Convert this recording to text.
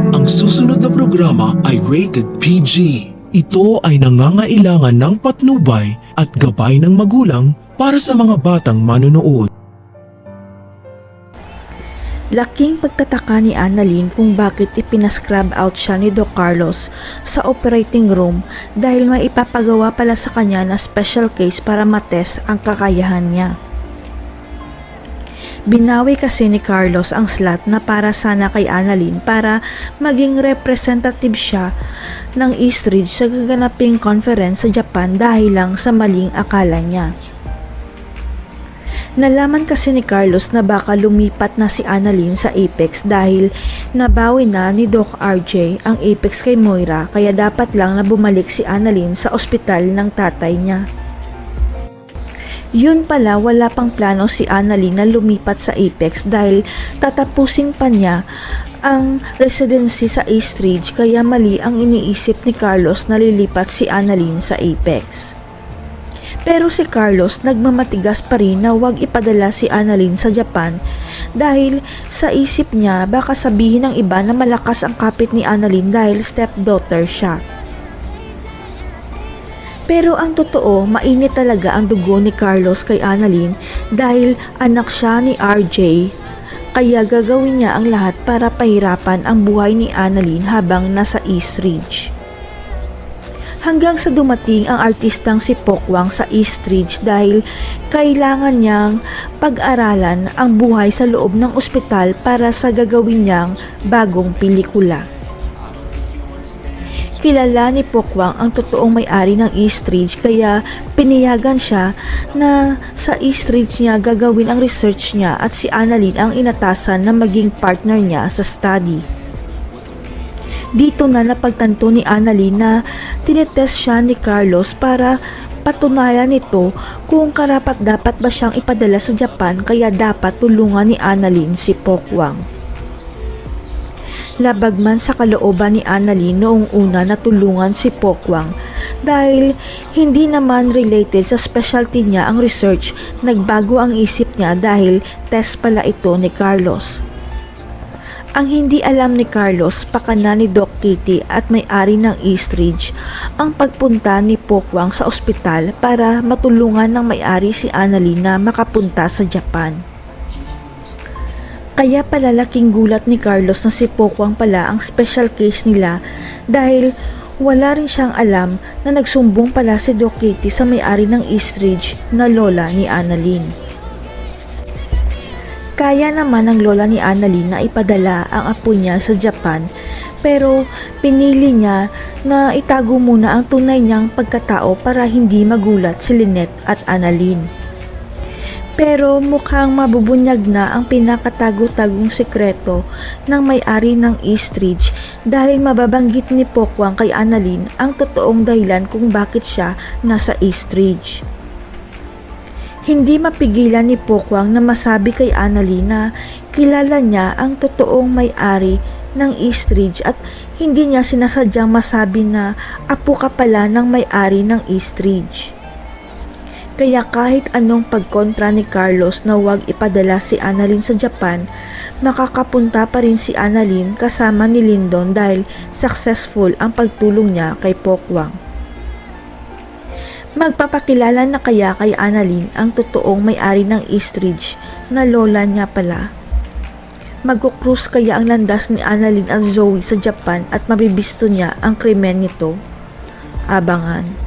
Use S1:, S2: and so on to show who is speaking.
S1: Ang susunod na programa ay rated PG. Ito ay nangangailangan ng patnubay at gabay ng magulang para sa mga batang manonood.
S2: Laking pagtataka ni Annalyn kung bakit ipinascrub out siya ni Doc Carlos sa operating room dahil may ipapagawa pala sa kanya na special case para matest ang kakayahan niya. Binawi kasi ni Carlos ang slot na para sana kay Annalyn para maging representative siya ng Eastridge sa gaganaping conference sa Japan dahil lang sa maling akala niya. Nalaman kasi ni Carlos na baka lumipat na si Annalyn sa Apex dahil nabawi na ni Doc RJ ang Apex kay Moira kaya dapat lang na bumalik si Annalyn sa ospital ng tatay niya. Yun pala, wala pang plano si Annalyn na lumipat sa Apex dahil tatapusin pa niya ang residency sa Eastridge kaya mali ang iniisip ni Carlos na lilipat si Annalyn sa Apex. Pero si Carlos nagmamatigas pa rin na huwag ipadala si Annalyn sa Japan dahil sa isip niya baka sabihin ng iba na malakas ang kapit ni Annalyn dahil stepdaughter siya. Pero ang totoo, mainit talaga ang dugo ni Carlos kay Annalyn dahil anak siya ni RJ kaya gagawin niya ang lahat para pahirapan ang buhay ni Annalyn habang nasa Eastridge. Hanggang sa dumating ang artistang si Pokwang sa Eastridge dahil kailangan niyang pag-aralan ang buhay sa loob ng ospital para sa gagawin niyang bagong pelikula. Kilala ni Pokwang ang totoong may-ari ng Eastridge kaya piniyagan siya na sa Eastridge niya gagawin ang research niya at si Annalyn ang inatasan na maging partner niya sa study. Dito na napagtanto ni Annalyn na tinetest siya ni Carlos para patunayan nito kung karapat-dapat ba siyang ipadala sa Japan kaya dapat tulungan ni Annalyn si Pokwang. Labag man sa kalooban ni Annalyn noong una na tulungan si Pokwang dahil hindi naman related sa specialty niya ang research, nagbago ang isip niya dahil test pala ito ni Carlos. Ang hindi alam ni Carlos, pakana ni Doc Kitty at may-ari ng Eastridge ang pagpunta ni Pokwang sa ospital para matulungan ng may-ari si Annalyn na makapunta sa Japan. Kaya pala laking gulat ni Carlos na si Pokwang pala ang special case nila dahil wala rin siyang alam na nagsumbong pala si Doc Kitty sa may-ari ng Eastridge na lola ni Annalyn. Kaya naman ng lola ni Annalyn na ipadala ang apo niya sa Japan pero pinili niya na itago muna ang tunay niyang pagkatao para hindi magulat si Lynette at Annalyn. Pero mukhang mabubunyag na ang pinakatago-tagong sekreto ng may-ari ng Eastridge dahil mababanggit ni Pokwang kay Annalyn ang totoong dahilan kung bakit siya nasa Eastridge. Hindi mapigilan ni Pokwang na masabi kay Annalyn na kilala niya ang totoong may-ari ng Eastridge at hindi niya sinasadyang masabi na apo ka pala ng may-ari ng Eastridge. Kaya kahit anong pagkontra ni Carlos na huwag ipadala si Annalyn sa Japan, makakapunta pa rin si Annalyn kasama ni Lyndon dahil successful ang pagtulong niya kay Pokwang. Magpapakilala na kaya kay Annalyn ang totoong may-ari ng Eastridge na lola niya pala. Mag-cruise kaya ang landas ni Annalyn at Zoe sa Japan at mabibisto niya ang krimen nito? Abangan.